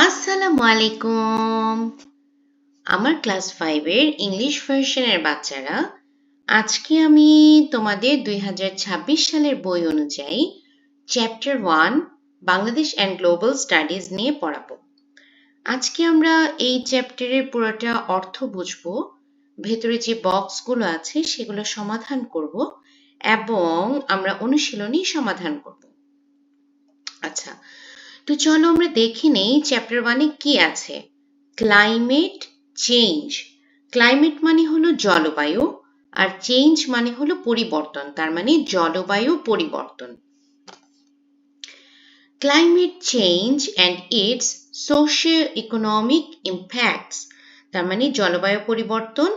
আসসালামু আলাইকুম। আমার ক্লাস 5 এর ইংলিশ ভার্সনের বাচ্চারা, আজকে আমি তোমাদের 2026 সালের বই অনুযায়ী chapter 1 Bangladesh and global studies নিয়ে পড়াবো। আজকে আমরা এই চ্যাপ্টারের পুরোটা অর্থ বুঝবো, ভেতরে যে বক্সগুলো আছে সেগুলো সমাধান করব এবং আমরা অনুশীলনী সমাধান করব। আচ্ছা, তো চলো আমরা দেখে নেই চ্যাপ্টার 1 কি আছে। Climate change. ক্লাইমেট মানে হলো জলবায়ু, আর চেঞ্জ মানে হলো পরিবর্তন, তার মানে জলবায়ু পরিবর্তন। Climate change and it's socio economic impacts, তার মানে জলবায়ু পরিবর্তন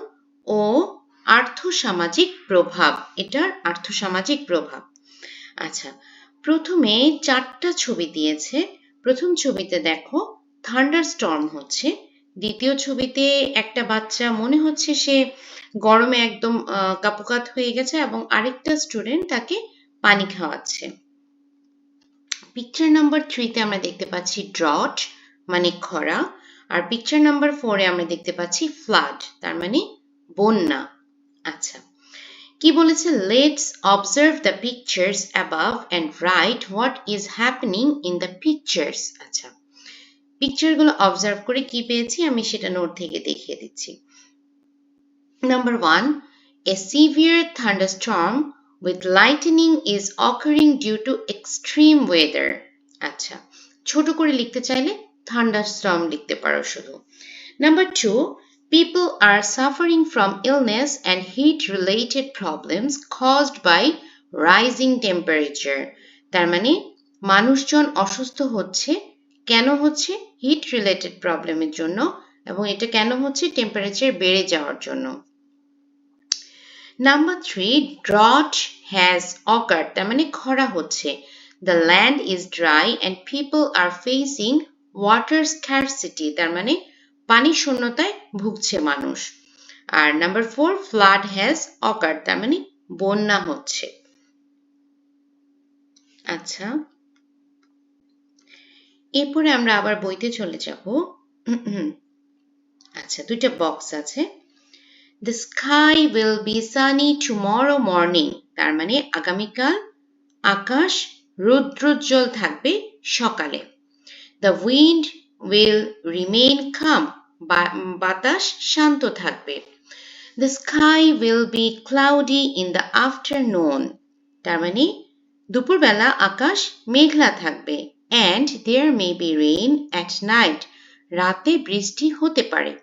ও আর্থসামাজিক প্রভাব, এটার আর্থসামাজিক প্রভাব। আচ্ছা, প্রথমে 4টা ছবি দিয়েছে। প্রথম ছবিতে দেখো থান্ডারস্টর্ম হচ্ছে, দ্বিতীয় ছবিতে একটা বাচ্চা মনে হচ্ছে সে গরমে একদম কাপুকাত হয়ে গেছে এবং আরেকটা স্টুডেন্ট তাকে পানি খাওয়াচ্ছে। পিকচার নাম্বার 3 তে আমরা দেখতে পাচ্ছি ড্রট মানে খরা, আর পিকচার নাম্বার 4 এ আমরা দেখতে পাচ্ছি ফ্লাড, তার মানে বন্যা। আচ্ছা, কি বলেছে? Let's observe the pictures above and write what is happening in the pictures. আচ্ছা, পিকচারগুলো অবজার্ভ করে কি পেয়েছি আমি সেটা নোট থেকে দেখিয়ে দিচ্ছি। Number 1, a severe thunderstorm with lightning is occurring due to extreme weather. আচ্ছা, ছোট করে লিখতে চাইলে থান্ডারস্টর্ম লিখতে পারো শুধু। Number 2, people are suffering from illness and heat-related problems caused by rising temperature. তার মানে মানুষজন অসুস্থ হচ্ছে, কেন হচ্ছে? হিট রিলেটেড প্রবলেমের জন্য, এবং এটা কেন হচ্ছে? টেম্পারেচার বেড়ে যাওয়ার জন্য। Number 3, drought has occurred, তার মানে খরা হচ্ছে। The land is dry and people are facing water scarcity, তার মানে পানি শূন্যতায় ভুগছে মানুষ। আর নাম্বার 4, flood has occurred, তার মানে বন্যা হচ্ছে। আচ্ছা, এরপরে আমরা আবার বইতে চলে যাব। আচ্ছা, দুইটা বক্স আছে। The sky will be sunny tomorrow morning, তার মানে আগামীকাল আকাশ রৌদ্রোজ্জ্বল থাকবে সকালে। The wind will remain calm, বাতাস শান্ত থাকবে। The sky will be cloudy in the afternoon, তার মানে দুপুরবেলা আকাশ মেঘলা থাকবে। And there may be rain at night, রাতে বৃষ্টি হতে পারে।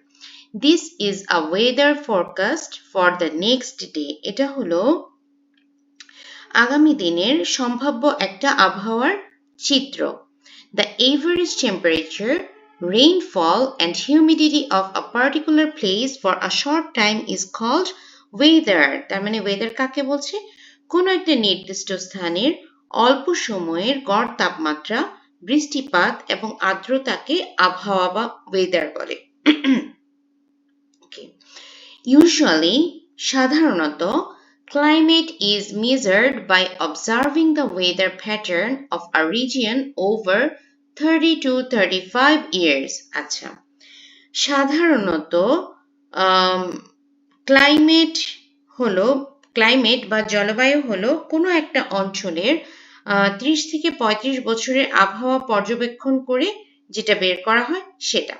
This is a weather forecast for the next day, এটা হলো আগামী দিনের সম্ভাব্য একটা আবহাওয়ার চিত্র। The average temperature, rainfall and humidity of a particular place for a short time is called weather. তার মানে weather কাকে বলছে? কোনো একটা নির্দিষ্ট স্থানের অল্প সময়ের গড় তাপমাত্রা, বৃষ্টিপাত এবং আর্দ্রতাকে আবহাওয়া বা weather বলে। Usually, সাধারণত, climate is measured by observing the weather pattern of a region over 30 to 35 years. আচ্ছা, সাধারণত ক্লাইমেট বা জলবায়ু হলো কোনো একটা অঞ্চলের 30 থেকে 35 বছরের আবহাওয়া পর্যবেক্ষণ করে যেটা বের করা হয় সেটা।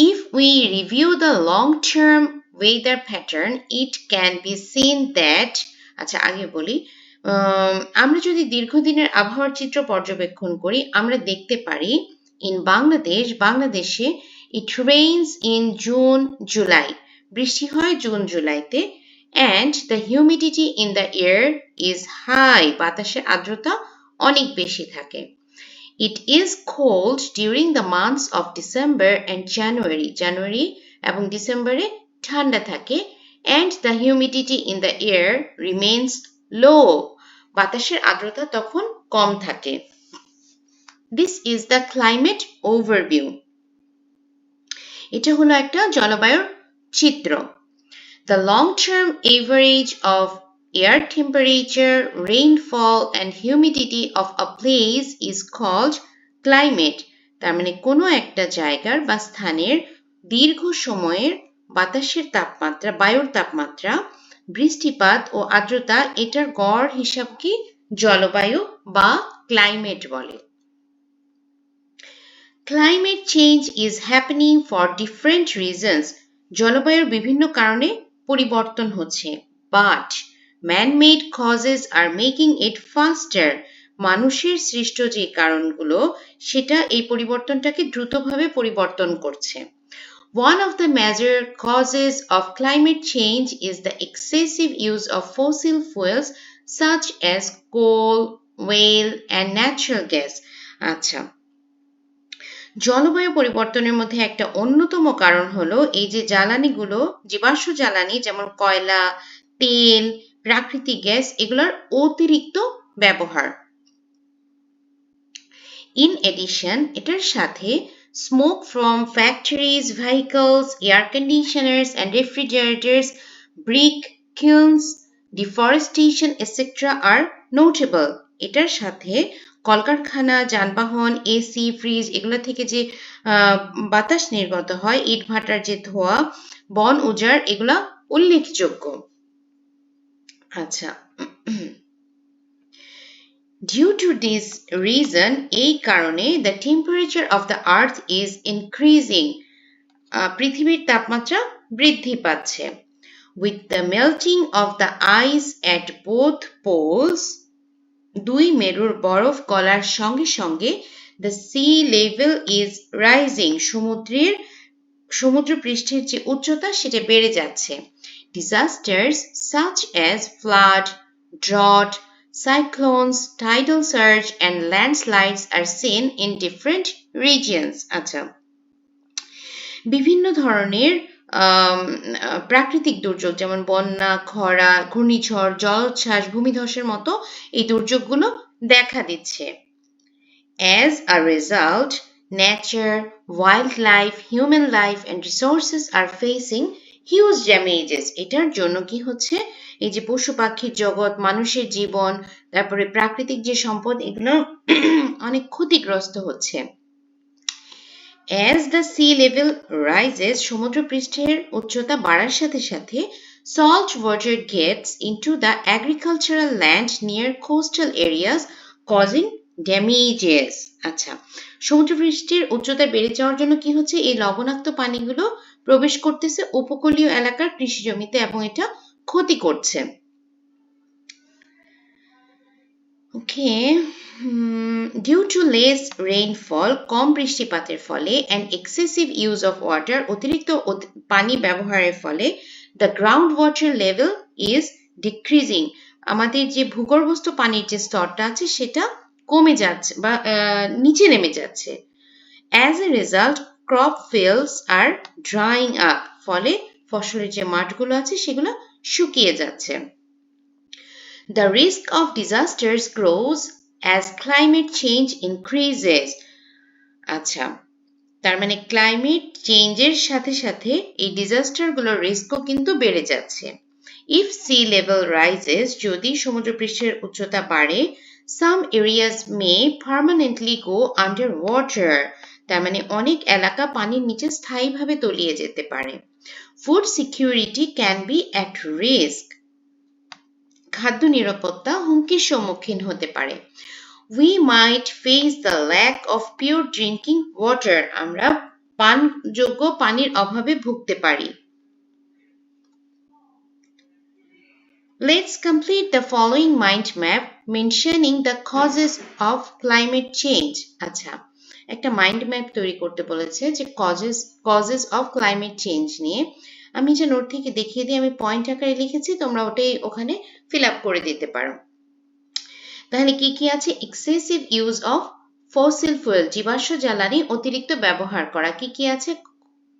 If we review the long-term weather pattern, it can be seen that, আচ্ছা আগে বলি, আমরা যদি দীর্ঘদিনের আবহাওয়ার চিত্র পর্যবেক্ষণ করি আমরা দেখতে পারি বাংলাদেশে it rains in June, July, বৃষ্টি হয় জুন জুলাইতে, and the humidity in the air is high, বাতাসের আর্দ্রতা অনেক বেশি থাকে। It is cold during the months of December and January. জানুয়ারি এবং ডিসেম্বরে ঠান্ডা থাকে, and the humidity in the air remains low. বাতাসের আর্দ্রতা তখন কম থাকে। This is the climate overview. এটা হলো একটা জলবায়ুর চিত্র। The long-term average of air temperature, rainfall and humidity of a place is called climate. তার মানে কোনো একটা জায়গার বা স্থানের দীর্ঘ সময়ের বাতাসের তাপমাত্রা, বায়ুর তাপমাত্রা, বৃষ্টিপাত ও আর্দ্রতা এটার গড় হিসাবকে জলবায়ু বা ক্লাইমেট বলে। Climate change is happening for different reasons. জলবায়ুর বিভিন্ন কারণে পরিবর্তন হচ্ছে। But man-made causes are making it faster. মানুষের সৃষ্ট যে কারণগুলো সেটা এই পরিবর্তনটাকে দ্রুতভাবে পরিবর্তন করছে। One of the major causes of climate change is the excessive use of fossil fuels such as coal, oil and natural gas. আচ্ছা, জলবায়ু পরিবর্তনের মধ্যে একটা অন্যতম কারণ হলো এই যে জ্বালানিগুলো, জীবাশ্ম জ্বালানি যেমন কয়লা, তেল, প্রাকৃতিক গ্যাস এগুলোর অতিরিক্ত ব্যবহার। In addition, এটার সাথে smoke from factories, vehicles, air conditioners and refrigerators, brick kilns, deforestation etc. are notable. এটার সাথে কলকারখানা, যানবাহন, এসি, ফ্রিজ এগুলো থেকে যে বাতাস নির্গত হয়, ইটভাটার যে ধোঁয়া, বন উজাড় এগুলা উল্লেখযোগ্য। আচ্ছা, Due to this reason, এই কারণে the temperature of the earth is increasing. পৃথিবীর তাপমাত্রা বৃদ্ধি পাচ্ছে। With the melting of the ice at both poles, দুই মেরুর বরফ গলার সঙ্গে সঙ্গে the sea level is rising. সমুদ্র পৃষ্ঠের যে উচ্চতা সেটা বেড়ে যাচ্ছে। Disasters such as flood, drought, cyclones, tidal surge and landslides are seen in different regions. আচ্ছা, বিভিন্ন ধরনের প্রাকৃতিক দুর্যোগ যেমন বন্যা, খরা, ঘূর্ণিঝড়, জলোচ্ছ্বাস, ভূমিধসের মতো এই দুর্যোগগুলো দেখা দিচ্ছে। As a result, nature, wildlife, human life and resources are facing huge damages. এটার জন্য কি হচ্ছে, এই যে পশু পাখির জগৎ, মানুষের জীবন, তারপরে প্রাকৃতিক যে সম্পদ এগুলো অনেক ক্ষতিগ্রস্ত হচ্ছে। As the sea level rises, সমুদ্র পৃষ্ঠের উচ্চতা বাড়ার সাথে সাথে salt water gets into the agricultural land near coastal areas causing damages. আচ্ছা, সমুদ্র পৃষ্ঠের উচ্চতা বেড়ে যাওয়ার জন্য কি হচ্ছে, এই লবণাক্ত পানিগুলো প্রবেশ করতেছে উপকূলীয় এলাকার কৃষি জমিতে এবং এটা ক্ষতি করছে। Okay. Due to less rainfall, কম বৃষ্টিপাতের ফলে and excessive use of water, অতিরিক্ত পানি ব্যবহারের ফলে the groundwater level is decreasing. আমাদের যে ভূগর্ভস্থ পানির যে স্তরটা আছে সেটা কমে যাচ্ছে বা নিচে নেমে যাচ্ছে। As a result, crop fields are drying up. ফলে ফসলের যে মাঠগুলো আছে সেগুলো শুকিয়ে যাচ্ছে। The risk of disasters grows as climate change increases. আচ্ছা, তার মানে ক্লাইমেট চেঞ্জের সাথে সাথে এই ডিজাস্টারগুলোর রিস্কও কিন্তু বেড়ে যাচ্ছে। If sea level rises, যদি সমুদ্রপৃষ্ঠের উচ্চতা বাড়ে, some areas may permanently go underwater. তার মানে অনেক এলাকা পানির নিচে স্থায়ীভাবে তলিয়ে যেতে পারে। Food security can be at risk. খাদ্য নিরাপত্তা হুমকির সম্মুখীন হতে পারে। We might face the lack of pure drinking water. আমরা পানযোগ্য পানির অভাবে ভুগতে পারি। Let's complete the following mind map mentioning the causes of climate change. আচ্ছা, একটা মাইন্ড ম্যাপ তৈরি করতে বলেছে যে causes of climate change নিয়ে। আমি যে নোট থেকে দেখিয়ে দিই, আমি পয়েন্ট আকারে লিখেছি, তোমরা ওটাই ওখানে ফিল আপ করে দিতে পারো। তাহলে কি কি আছে? Excessive use of fossil fuel, জীবাশ্ম জ্বালানি অতিরিক্ত ব্যবহার করা। কি কি আছে?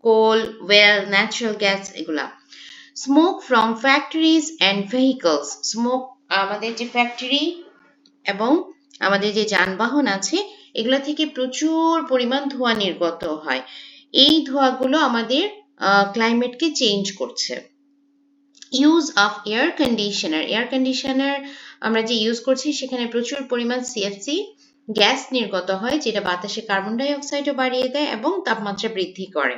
কোল, ওয়েল, ন্যাচারাল গ্যাস এগুলা। Smoke from factories and vehicles, smoke আমাদের যে ফ্যাক্টরি এবং আমাদের যে যানবাহন আছে এগুলা থেকে প্রচুর পরিমাণ ধোঁয়া নির্গত হয়। এই ধোঁয়াগুলো আমাদের ক্লাইমেটকে চেঞ্জ করছে। ইউজ অফ এয়ার কন্ডিশনার আমরা যে ইউজ করছি সেখানে প্রচুর পরিমাণ সিএফসি গ্যাস নির্গত হয় যেটা বাতাসে কার্বন ডাই অক্সাইডও বাড়িয়ে দেয় এবং তাপমাত্রা বৃদ্ধি করে।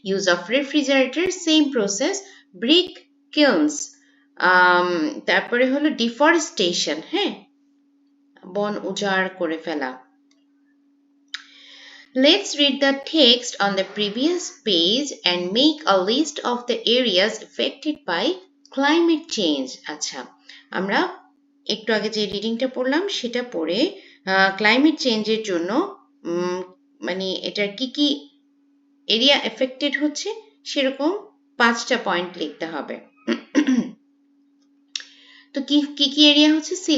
Use of refrigerator, same process. Brick kills, তারপরে হলো ডিফরেস্টেশন, হ্যাঁ, বন উজাড় করে ফেলা। Let's read the text on the previous page and make a list of the areas affected by climate change. আচ্ছা, আমরা একটু আগে যে রিডিংটা পড়লাম সেটা পড়ে ক্লাইমেট চেঞ্জের জন্য মানে এটার কি কি এরিয়া এফেক্টেড হচ্ছে সেরকম 5টা পয়েন্ট লিখতে হবে। তো কি এরিয়া হচ্ছে? সি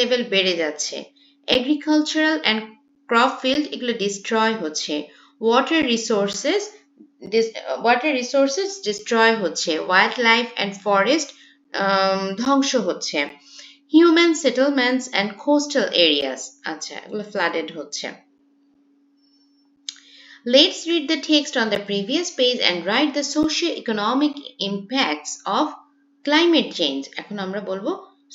লেভেল বেড়ে যাচ্ছে, এগ্রিকালচারাল অ্যান্ড ক্রপ ফিল্ড এগুলো ডিস্ট্রয় হচ্ছে, ওয়াটার রিসোর্সেস ডিস্ট্রয় হচ্ছে, ওয়াইল্ড লাইফ অ্যান্ড ফরেস্ট ধ্বংস হচ্ছে, human settlements and coastal areas, আচ্ছা, এগুলো ফ্লাডেড হচ্ছে। Let's read the text on the previous page and write the socio-economic impacts of climate change. এখন আমরা বলবো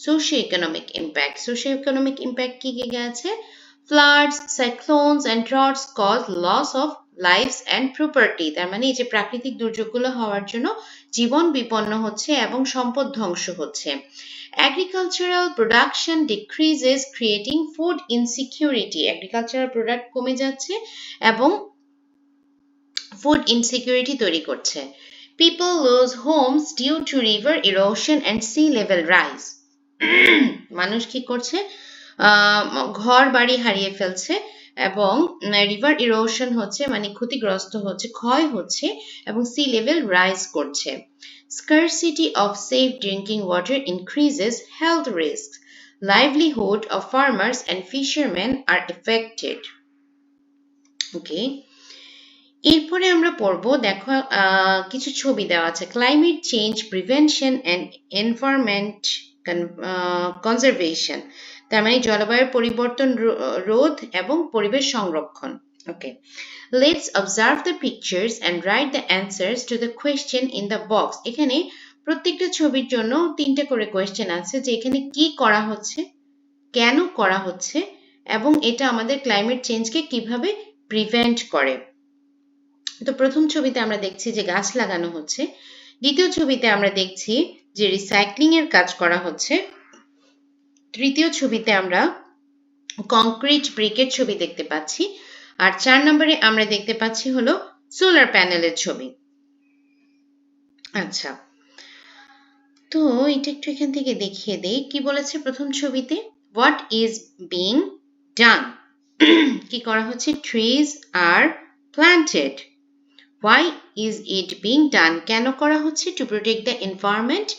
socio-economic impact. Socio-economic impact কি কি আছে? Floods, cyclones and droughts cause loss of lives and property. তার মানে এই যে প্রাকৃতিক দুর্যোগগুলো হওয়ার জন্য জীবন বিপন্ন হচ্ছে এবং সম্পদ ধ্বংস হচ্ছে। Agricultural production decreases, creating food insecurity. Agricultural product কমে যাচ্ছে এবং ফুড ইনসিকিউরিটি তৈরি করছে। People lose homes due to river erosion and sea level rise. মানুষ কি করছে? ঘর বাড়ি হারিয়ে ফেলছে এবং রিভার ইরোশন হচ্ছে মানে ক্ষতিগ্রস্ত হচ্ছে, ক্ষয় হচ্ছে এবং সি লেভেল রাইজ করছে। Scarcity of safe drinking water increases health risks. Livelihood of farmers and fishermen are affected. Okay. এরপরে আমরা পড়বো, দেখো কিছু ছবি দেওয়া আছে, climate change prevention and environment conservation, তার মানে জলবায়ুর পরিবর্তন রোধ এবং পরিবেশ সংরক্ষণ। Okay, let's observe the pictures and write the answers to the question in the box. এখানে প্রত্যেকটা ছবির জন্য 3টে করে কোয়েশ্চেন আছে যে এখানে কি করা হচ্ছে, কেন করা হচ্ছে এবং এটা আমাদের ক্লাইমেট চেঞ্জকে কিভাবে প্রিভেন্ট করে। তো প্রথম ছবিতে আমরা দেখছি যে গাছ লাগানো হচ্ছে, দ্বিতীয় ছবিতে আমরা দেখছি যে রিসাইক্লিং এর কাজ করা হচ্ছে, তৃতীয় ছবিতে আমরা কংক্রিট ব্রিকের ছবি দেখতে পাচ্ছি, আর 4 নম্বরে আমরা দেখতে পাচ্ছি হলো সোলার প্যানেলের ছবি। আচ্ছা, তো এটা একটু এখান থেকে দেখিয়ে দেই কি বলেছে প্রথম ছবিতে, হোয়াট ইজ বিং ডান, কি করা হচ্ছে? Trees are planted. Why is it being done? কেন করা হচ্ছে? To protect the environment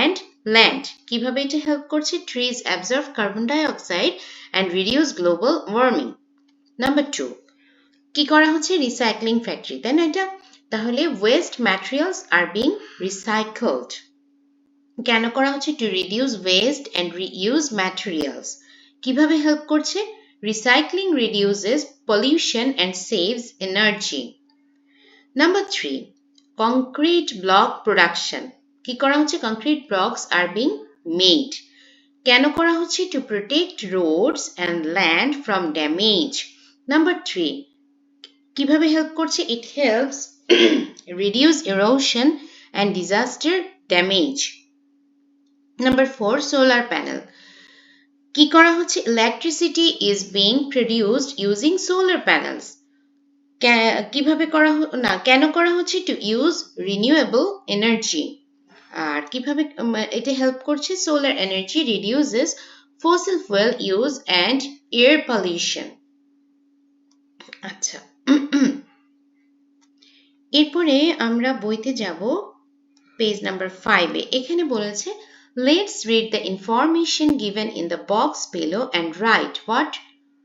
and land. কিভাবে এটা হেল্প করছে? Trees absorb carbon dioxide and reduce global warming. Number 2, কি করা হচ্ছে? Recycling factory, তাই না এটা? তাহলে waste materials are being recycled. কেন করা হচ্ছে? To reduce waste and reuse materials. কিভাবে হেল্প করছে? Recycling reduces pollution and saves energy. Number 3, concrete block production. কি করা হচ্ছে? Concrete blocks are being made. কেন করা হচ্ছে? To protect roads and land from damage. Number 3, কিভাবে হেল্প করছে? It helps reduce erosion and disaster damage. Number 4, solar panel. কি করা হচ্ছে? Electricity is being produced using solar panels. কিভাবে করা না কেন করা হচ্ছে? To use renewable energy. আর কিভাবে এটা হেল্প করছে? Solar energy reduces fossil fuel use and air pollution. আচ্ছা, এরপরে আমরা বইতে যাব পেজ নাম্বার 5-এ। এখানে বলেছে let's read the information given in the box below and write what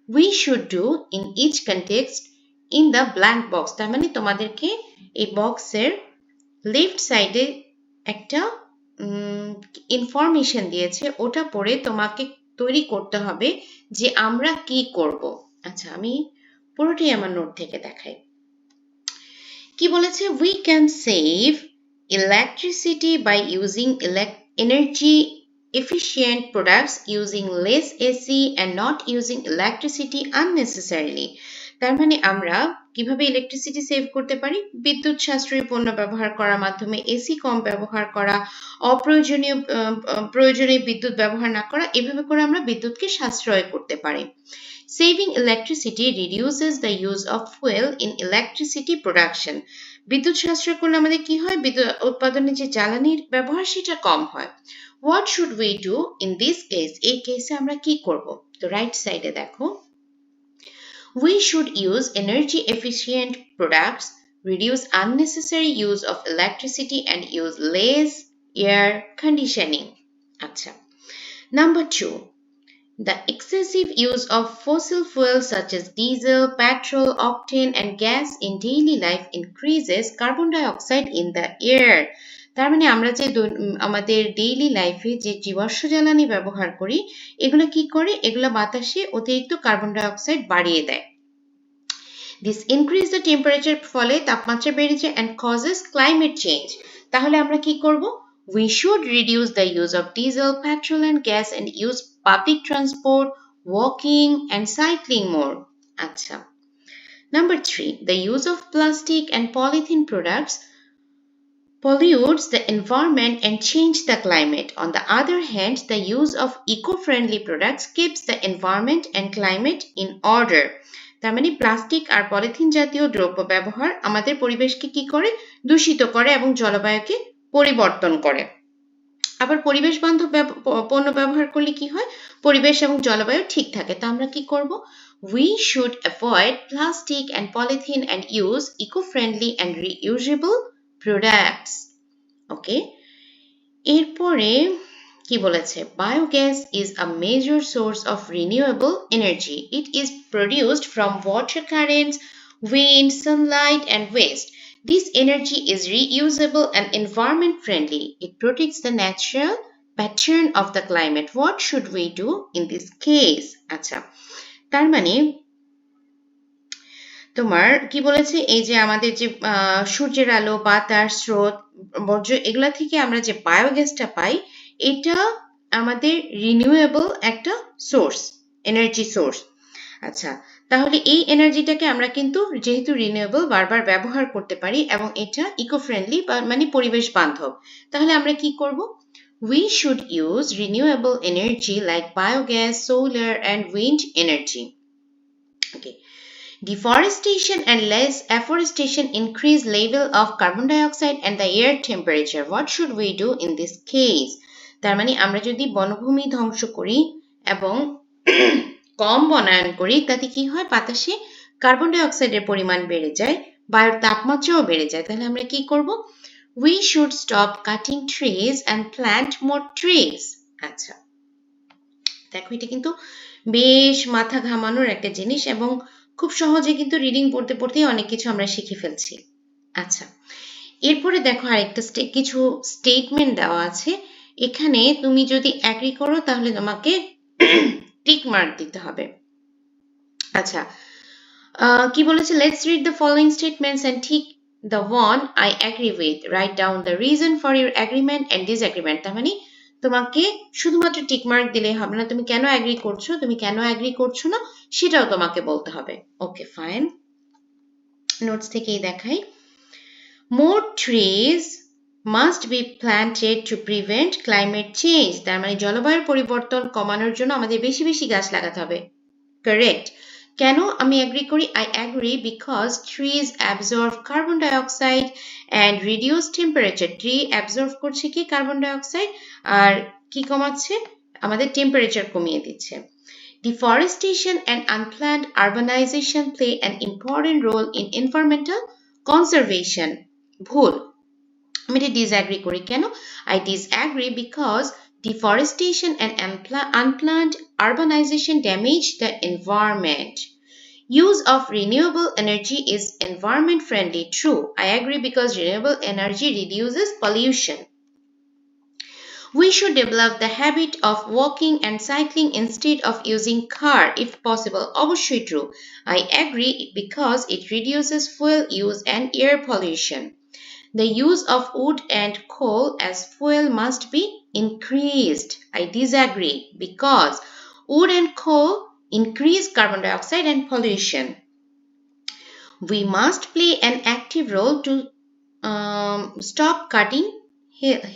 we should do in each context in the blank box. তার মানে তোমাদেরকে এই বক্সের লেফট সাইডে একটা ইনফরমেশন দিয়েছে, ওটা পড়ে তোমাকে তৈরি করতে হবে যে আমরা কি করব। আচ্ছা, আমি পুরোটাই আমার নোট থেকে দেখাই। কি বলেছে? we can save electricity by using energy efficient products using less AC and not using electricity unnecessarily. তার মানে আমরা কিভাবে ইলেকট্রিসিটি সেভ করতে পারি? বিদ্যুৎ সাশ্রয়ী পণ্য ব্যবহার করার মাধ্যমে, এসি কম ব্যবহার করা, প্রয়োজনীয় বিদ্যুৎ ব্যবহার না করা, এভাবে করে আমরা বিদ্যুৎকে সাশ্রয় করতে পারি। Saving electricity reduces the use of fuel in electricity production. বিদ্যুৎ সাশ্রয় করলে আমাদের কি হয়? বিদ্যুৎ উৎপাদনে যে জ্বালানির ব্যবহার সেটা কম হয়। What should we do in this case? এই কেসে আমরা কি করব? তো রাইট সাইডে দেখো, we should use energy efficient products, reduce unnecessary use of electricity and use less air conditioning. আচ্ছা, number 2, the excessive use of fossil fuels such as diesel, petrol, octane and gas in daily life increases carbon dioxide in the air. তার মানে আমরা যে আমাদের daily লাইফে যে জীবাশ্ম জ্বালানি ব্যবহার করি, এগুলো কি করে? এগুলো বাতাসে অতিরিক্ত কার্বন ডাই অক্সাইড বাড়িয়ে দেয়। This increase the temperature, ফলে তাপমাত্রা বেড়ে যায় and causes climate change. তাহলে আমরা কি করব? We should reduce the use of diesel, petrol and gas and use public transport, walking and cycling more. আচ্ছা, number 3, the use of plastic and polythene products pollutes the environment and change the climate. On the other hand, the use of eco-friendly products keeps the environment and climate in order. তার মানে plastic আর polythene জাতীয় দ্রব্য ব্যবহার আমাদের পরিবেশকে কি করে? দূষিত করে এবং জলবায়ুকে পরিবর্তন করে। আবার পরিবেশ বান্ধব পণ্য ব্যবহার করলে কি হয়? পরিবেশ এবং জলবায়ু ঠিক থাকে। তা আমরা কি করব? We should avoid plastic and polythene and use eco-friendly and reusable products. ওকে, এরপরে কি বলেছে? Biogas is a major source of renewable energy. It is produced from water currents, wind, sunlight and waste. This energy is reusable and environment friendly. It protects the natural pattern of the climate. What should we do in this case? আচ্ছা, তার মানে তোমার কি বলেছে? এই যে আমাদের যে সূর্যের আলো, বাতাস, স্রোত, বর্জ্য, এগুলা থেকে আমরা যে বায়োগ্যাসটা পাই, এটা আমাদের রিনিউয়েবল একটা সোর্স, এনার্জি সোর্স। আচ্ছা, তাহলে এই এনার্জিটাকে আমরা কিন্তু যেহেতু রিনিউয়েবল বারবার ব্যবহার করতে পারি এবং এটা ইকো ফ্রেন্ডলি মানে পরিবেশ বান্ধব, তাহলে আমরা কি করব? We should use renewable energy like biogas, solar and wind energy. Okay. Deforestation and less afforestation increase level of carbon dioxide and the air temperature. What should we do in this case? তার মানে আমরা যদি বনভূমি ধ্বংস করি এবং কম বনায়ন করি, তাতে কি হয়? বাতাসে কার্বন ডাই অক্সাইডের পরিমাণ বেড়ে যায়, বায়ুর তাপমাত্রাও বেড়ে যায়। তাহলে আমরা কি করব? We should stop cutting trees and plant more trees. আচ্ছা, দেখো এটা কিন্তু বেশ মাথা ঘামানোর একটা জিনিস এবং খুব সহজে কিন্তু রিডিং পড়তে পড়তেই অনেক কিছু আমরা শিখে ফেলছি। আচ্ছা, এরপরে দেখো আরেকটা কিছু স্টেটমেন্ট দেওয়া আছে। এখানে তুমি যদি এগ্রি করো তাহলে তোমাকে টিক মার্ক দিতে হবে। আচ্ছা, কি বলেছে? Let's read the following statements and tick the one I agree with. Write down the reason for your agreement and disagreement. তার মানে তোমাকে শুধুমাত্র টিক মার্ক দিলেই হবে না, তুমি কেন এগ্রি করছো, তুমি কেন এগ্রি করছো না সেটাও তোমাকে বলতে হবে। ওকে, ফাইন। নোটস থেকেই দেখাই। More trees must be planted to prevent climate change. তার মানে জলবায়ুর পরিবর্তন কমানোর জন্য আমাদের বেশি বেশি গাছ লাগাতে হবে। কারেক্ট। কেন আমি এগ্রি করি? I agree because trees absorb carbon dioxide and reduce temperature. Tree absorb করছে কি? কার্বন ডাই অক্সাইড, আর কি কমাচ্ছে? আমাদের টেম্পারেচার কমিয়ে দিচ্ছে। Deforestation and unplanned urbanization play an important role in environmental conservation. ভুল, আমি এটা ডিসঅ্যাগ্রি করি। কেন? I disagree because deforestation and unplanned urbanization damage the environment. Use of renewable energy is environment friendly. True. I agree because renewable energy reduces pollution. We should develop the habit of walking and cycling instead of using car if possible. অবশ্যই true. I agree because it reduces fuel use and air pollution. The use of wood and coal as fuel must be increased. I disagree because wood and coal increase carbon dioxide and pollution. We must play an active role to stop cutting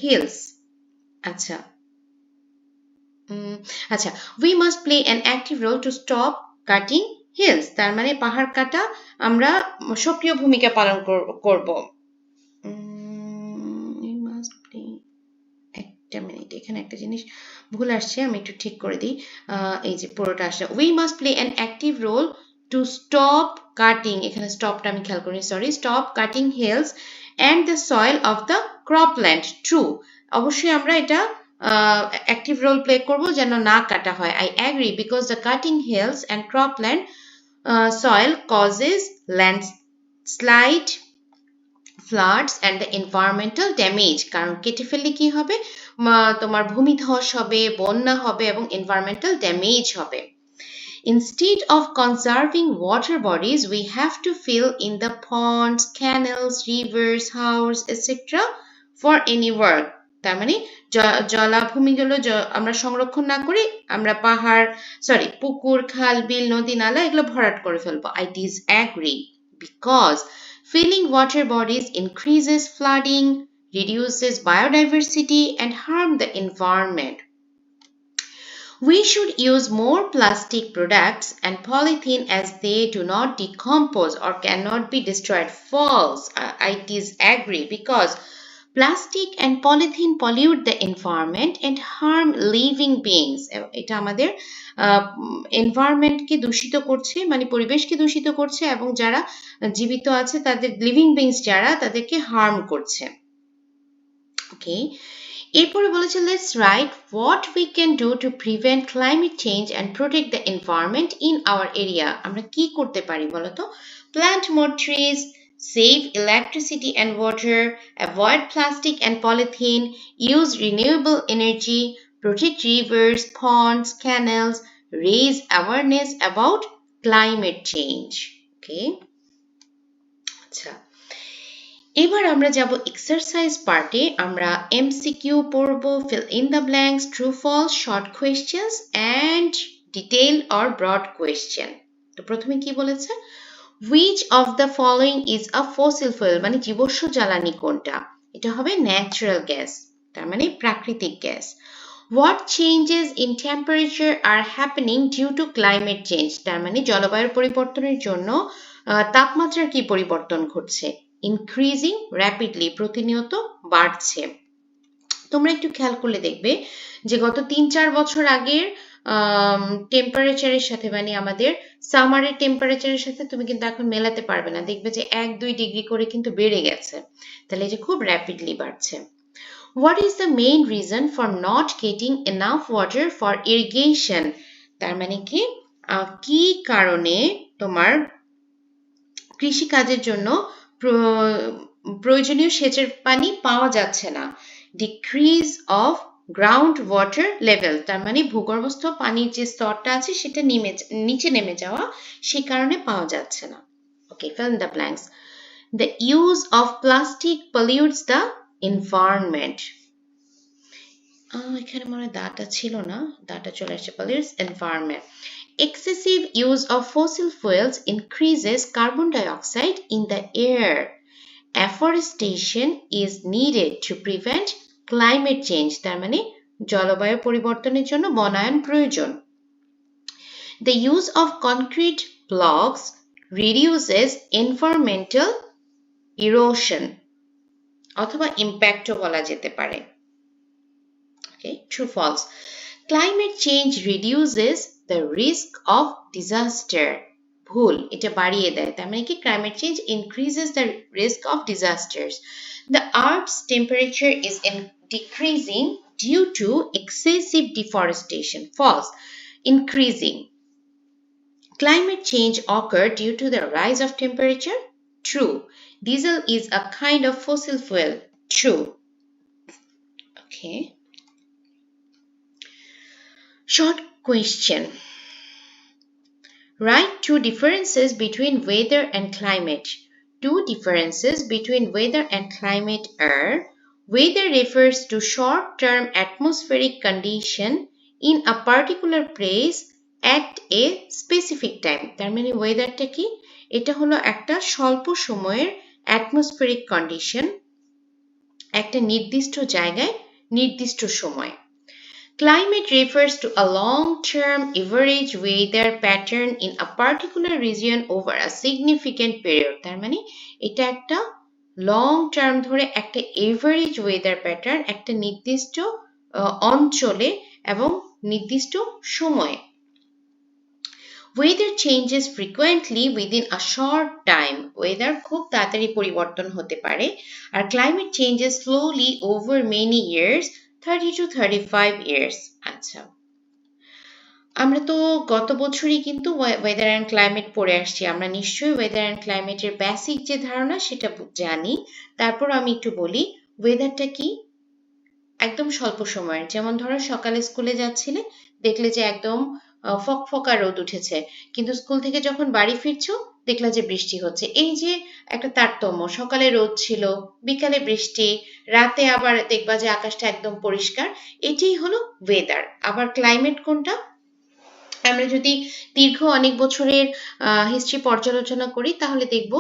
hills. আচ্ছা আচ্ছা we must play an active role to stop cutting hills তার মানে পাহাড় কাটা আমরা সক্রিয় ভূমিকা পালন করব we must play একটা মিনিট এখানে একটা জিনিস ভুল আসছে আমি একটু ঠিক করে দিই এই যে পুরোটা আসছে we must play an active role to stop cutting এখানে স্টপটা আমি খেয়াল করিনি sorry stop cutting hills and the soil of the cropland true অবশ্যই আমরা এটা active role play করব যেন না কাটা হয় I agree because the cutting hills and cropland soil causes landslide floods and the environmental damage কারণ কেটে ফেললে কি হবে তোমার ভূমিধস হবে বন্যা হবে এবং environmental damage হবে Instead of conserving water bodies, we have to fill in the ponds, canals, rivers, houses, etc. for any work. তার মানে জলাভূমিগুলো আমরা সংরক্ষণ না করে আমরা পাহাড় পুকুর খাল বিল নদী নালা এগুলো ভরাট করে ফেলবো I disagree because filling water bodies increases flooding, reduces biodiversity and harm the environment. We should use more plastic products and polythene as they do not decompose or cannot be destroyed. False. I disagree because plastic and polythene pollute the environment and harm living beings. এটা আমাদের এনভায়রনমেন্টকে দূষিত করছে মানে পরিবেশকে দূষিত করছে এবং যারা জীবিত আছে তাদের লিভিং বিংস যারা তাদেরকে হার্ম করছে ওকে এরপরে বলেছে let's write what we can do to prevent climate change and protect the environment in our area আমরা কি করতে পারি বলো তো plant more trees save electricity and water avoid plastic and polythene use renewable energy protect rivers ponds canals raise awareness about climate change okay আচ্ছা এবার আমরা যাব এক্সারসাইজ পার্টে আমরা এমসিকিউ পড়ব fill in the blanks true false short questions and detailed or broad question তো প্রথমে কি বলেছে which of the following is a fossil fuel মানে জীবাশ্ম জ্বালানি কোনটা এটা হবে ন্যাচারাল গ্যাস তার মানে প্রাকৃতিক gas what changes in temperature are happening due to climate change তার মানে জলবায়ুর পরিবর্তনের জন্য তাপমাত্রার কি পরিবর্তন ঘটছে increasing rapidly প্রতিনিয়ত বাড়ছে তোমরা একটু খেয়াল করলে দেখবে যে গত 3-4 বছর আগের টেম্পারেচারের সাথে মানে আমাদের সামারের টেম্পারেচারের সাথে তুমি কিন্তু এখন মেলাতে পারবে না দেখবে যে 1-2 ডিগ্রি করে কিন্তু বেড়ে গেছে তাহলে এই যে খুব র্যাপিডলি বাড়ছে What is the main reason for not getting enough water for irrigation তার মানে কি কারণে তোমার কৃষি কাজের জন্য প্রয়োজনীয় সেচের পানি পাওয়া যাচ্ছে না decrease of ground water level তার মানে ভূগর্ভস্থ পানির যে স্তরটা আছে সেটা নিচে নেমে যাওয়া সেই কারণে পাওয়া যাচ্ছে না ওকে fill in the blanks the use of plastic pollutes the environment এখানে মনে দাটা ছিল না দাটা চলে আসছে pollutes environment excessive use of fossil fuels increases carbon dioxide in the air afforestation is needed to prevent climate change তার মানে জলবায়ু পরিবর্তনের জন্য বনায়ন প্রয়োজন the use of concrete blocks reduces environmental erosion অথবা ইম্প্যাক্টও বলা যেতে পারে okay true false climate change reduces the risk of disaster ভুল এটা বাড়িয়ে দেয় তার মানে কি climate change increases the risk of disasters the earth's temperature is decreasing due to excessive deforestation false increasing climate change occurred due to the rise of temperature true diesel is a kind of fossil fuel true okay short question Write two differences between weather and climate. Two differences between weather and climate are weather refers to short-term atmospheric condition in a particular place at a specific time. তার মানে ওয়েদারটা কি? এটা হলো একটা স্বল্প সময়ের atmospheric condition একটা নির্দিষ্ট জায়গায় নির্দিষ্ট সময়। Climate refers to a long-term average weather pattern in a particular region over a significant period. তার মানে এটা একটা লং টার্ম ধরে একটা এভারেজ ওয়েদার প্যাটার্ন একটা নির্দিষ্ট অঞ্চলে এবং নির্দিষ্ট সময়ে। Weather changes frequently within a short time. Weather খুব তাড়াতাড়ি পরিবর্তন হতে পারে আর climate changes slowly over many years, 30 to 35 years. আচ্ছা, আমরা তো গত বছরই কিন্তু ওয়েদার অ্যান্ড ক্লাইমেট পড়ে আসছি। আমরা নিশ্চয়ই ওয়েদার অ্যান্ড ক্লাইমেটের বেসিক যে ধারণা সেটা জানি। তারপর আমি একটু বলি ওয়েদারটা কি? একদম স্বল্প সময়ের, যেমন ধরো সকালে স্কুলে যাচ্ছিলে, দেখলে যে একদম ফকফকা রোদ উঠেছে, কিন্তু স্কুল থেকে যখন বাড়ি ফিরছো দেখলা যে বৃষ্টি হচ্ছে। এই যে একটা তারতম্য, সকালে রোদ ছিল, বিকালে বৃষ্টি, রাতে আবার দেখবা যে আকাশটা একদম পরিষ্কার, এটাই হলো ওয়েদার। আবার ক্লাইমেট কোনটা? আমরা যদি দীর্ঘ অনেক বছরের হিস্ট্রি পর্যালোচনা করি তাহলে দেখব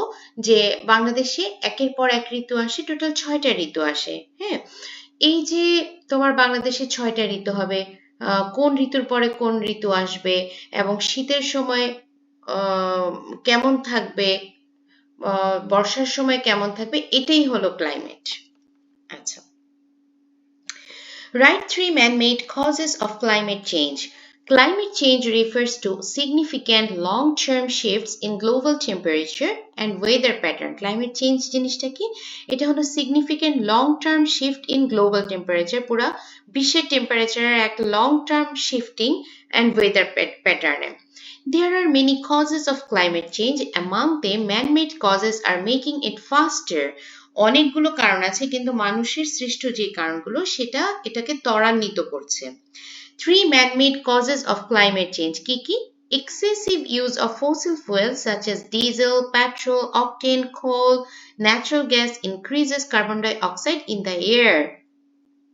যে বাংলাদেশে একের পর এক ঋতু আসে, টোটাল 6টা ঋতু আসে। হ্যাঁ, এই যে তোমার বাংলাদেশে 6টা ঋতু হবে, কোন ঋতুর পরে কোন ঋতু আসবে এবং শীতের সময় কেমন থাকবে, বর্ষার সময় কেমন থাকবে, এটাই হলো ক্লাইমেট। আচ্ছা, write 3 man-made causes of climate change. Climate change refers to significant long-term shifts in global temperature and weather pattern. Climate change জিনিসটা কি? এটা হলো significant long-term shift in global temperature, পুরা বিশ্বের টেম্পারেচারের এক long-term shifting and weather pattern. There are many causes of climate change. Among them, man-made causes are making it faster. অনেকগুলো কারণ আছে, কিন্তু মানুষের সৃষ্ট যে কারণগুলো সেটা এটাকে ত্বরান্বিত করছে। 3 man-made causes of climate change কি কি? Excessive use of fossil fuels such as diesel, petrol, octane, coal, natural gas increases carbon dioxide in the air.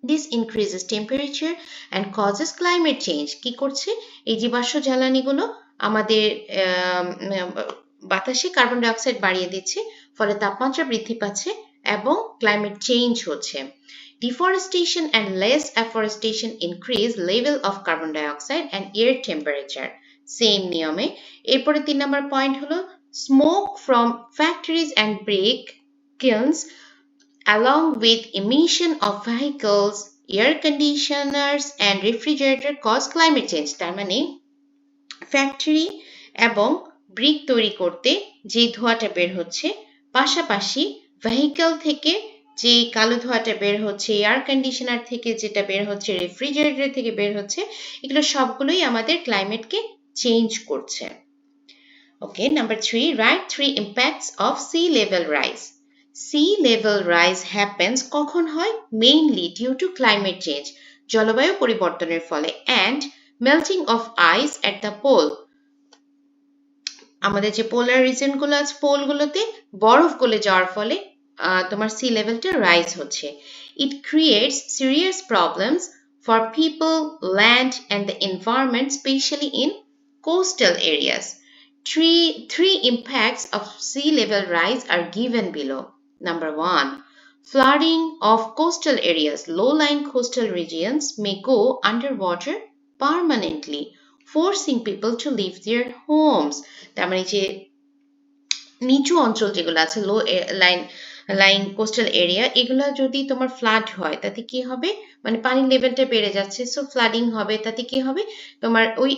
This increases temperature and causes climate change. কি করছে? এই জীবাশ্ম জ্বালানিগুলো আমাদের বাতাসে carbon die oxide বাড়িয়ে দিচ্ছে, ফলে তাপমাত্রা বৃদ্ধি পাচ্ছে এবং ক্লাইমেট চেঞ্জ হচ্ছে। Deforestation and less afforestation increase level of carbon dioxide and air temperature. Same নিয়মে এরপরে 3 নম্বর পয়েন্ট হলো smoke from factories and brick kilns along with emission of vehicles, air conditioners and refrigerator cause climate change. তার মানে factory এবং brick তৈরি করতে যে ধোঁয়াটা বের হচ্ছে, পাশাপাশি ভেহিকল থেকে যে কালো ধোঁয়াটা বের হচ্ছে, এয়ার কন্ডিশনার থেকে যেটা বের হচ্ছে, রেফ্রিজারেটর থেকে বের হচ্ছে, এগুলো সবগুলোই আমাদের ক্লাইমেটকে চেঞ্জ করছে। ওকে, number 3, write 3 impacts of sea level rise. Sea level rise happens কখন হয়? Mainly due to climate change, জলবায়ু পরিবর্তনের ফলে, and melting of ice at the pole. আমাদের যে পোলার রিজনগুলো আছে, পোলগুলোতে বরফ গলে যাওয়ার ফলে তোমার সি লেভেলটা রাইজ হচ্ছে। It creates serious problems for people, land and the environment, especially in coastal areas. Three impacts of sea level rise are given below. Number 1, flooding of coastal areas. Low-lying coastal regions may go underwater permanently, forcing people to leave their homes. তার মানে যে নিচু অঞ্চল যেগুলো আছে, লো line coastal area, এগুলো যদি তোমার ফ্লাড হয় তাতে কি হবে? মানে পানির লেভেলটা বেড়ে যাচ্ছে, সো ফ্লাডিং হবে, তাতে কি হবে? তোমার ওই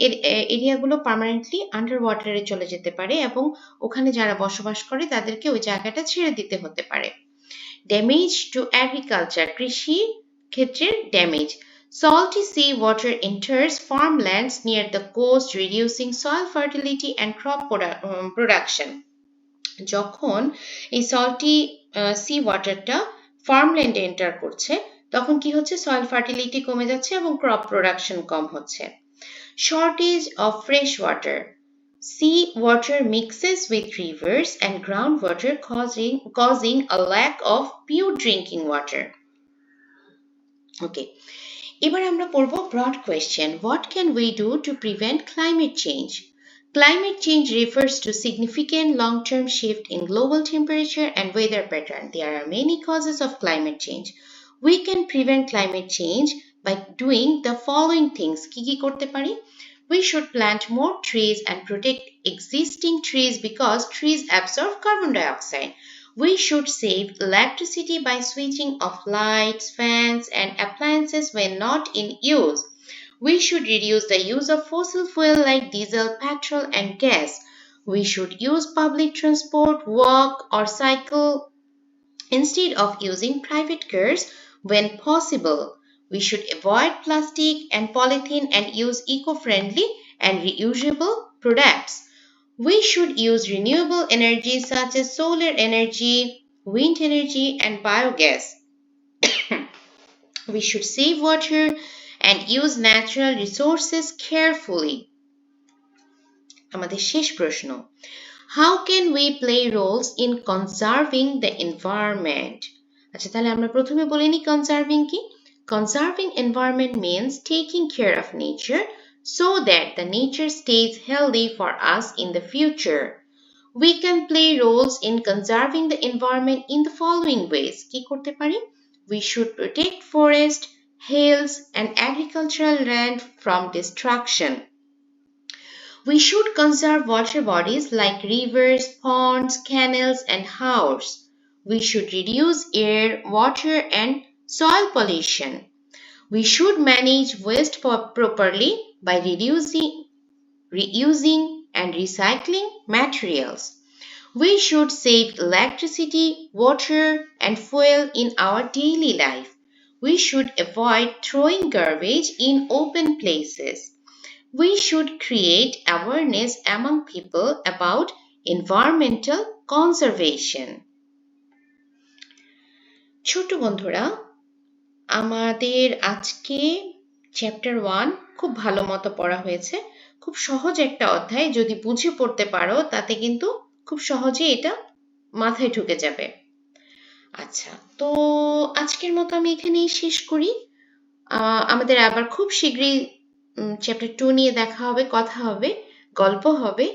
এরিয়াগুলো পার্মানেন্টলি আন্ডার ওয়াটারে চলে যেতে পারে এবং ওখানে যারা বসবাস করে তাদেরকে ওই জায়গাটা ছেড়ে দিতে হতে পারে। ড্যামেজ টু এগ্রিকালচার, কৃষি ক্ষেত্রের damage. Salty sea water enters farmlands near the coast, reducing soil fertility and crop production. যখন এই সল্টি সি ওয়াটারটা ফার্মল্যান্ডে এন্টার করছে তখন কি হচ্ছে? সয়েল ফার্টিলিটি কমে যাচ্ছে এবং ক্রপ প্রোডাকশন কম হচ্ছে। Shortage of fresh water, sea water mixes with rivers and groundwater causing a lack of pure drinking water. Okay, এবার আমরা পড়ব broad question. What can we do to prevent climate change? Climate change refers to significant long-term shift in global temperature and weather pattern. There are many causes of climate change. We can prevent climate change by doing the following things. কি কি করতে পারি? We should plant more trees and protect existing trees because trees absorb carbon dioxide. We should save electricity by switching off lights, fans, and appliances when not in use. We should reduce the use of fossil fuel like diesel, petrol, and gas. We should use public transport, walk, or cycle instead of using private cars when possible. We should avoid plastic and polythene and use eco-friendly and reusable products. We should use renewable energy such as solar energy, wind energy, and biogas. We should save water and use natural resources carefully. আমাদের শেষ প্রশ্ন, How can we play roles in conserving the environment? আচ্ছা, তাহলে আমরা প্রথমে বলে নিই conserving কি? Conserving environment means taking care of nature so that the nature stays healthy for us in the future. We can play roles in conserving the environment in the following ways. কি করতে পারি? We should protect forest, hills, and agricultural land from destruction. We should conserve water bodies like rivers, ponds, canals, and haors. We should reduce air, water, and soil pollution. We should manage waste properly by reusing, and recycling materials. We should save electricity, water, and fuel in our daily life. We should avoid throwing garbage in open places. We should create awareness among people about environmental conservation. ছোট বন্ধুরা, আমাদের আজকে chapter 1 খুব ভালো মতো পড়া হয়েছে। খুব সহজ একটা অধ্যায়, যদি বুঝে পড়তে পারো তাতে কিন্তু খুব সহজে এটা মাথায় ঢুকে যাবে। আচ্ছা, তো আজকের মতো আমি এখানেই শেষ করি। আমাদের আবার খুব শীঘ্রই চ্যাপ্টার 2 নিয়ে দেখা হবে, কথা হবে, গল্প হবে।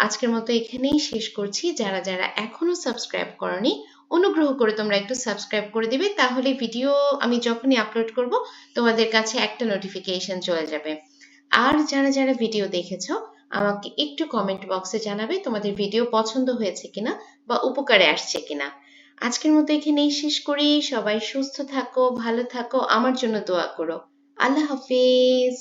আজকের মতো এখানেই শেষ করছি। যারা যারা এখনো সাবস্ক্রাইব করনি, অনুগ্রহ করে তোমরা একটু সাবস্ক্রাইব করে দিবে, তাহলে ভিডিও আমি যখনই আপলোড করব তোমাদের কাছে একটা নোটিফিকেশন চলে যাবে। আর যারা যারা ভিডিও দেখেছো, আমাকে একটু কমেন্ট বক্সে জানাবে তোমাদের ভিডিও পছন্দ হয়েছে কিনা বা উপকারে আসছে কিনা। আজকের মতো এখানেই শেষ করি। সবাই সুস্থ থাকো, ভালো থাকো, আমার জন্য দোয়া করো। আল্লাহ হাফেজ।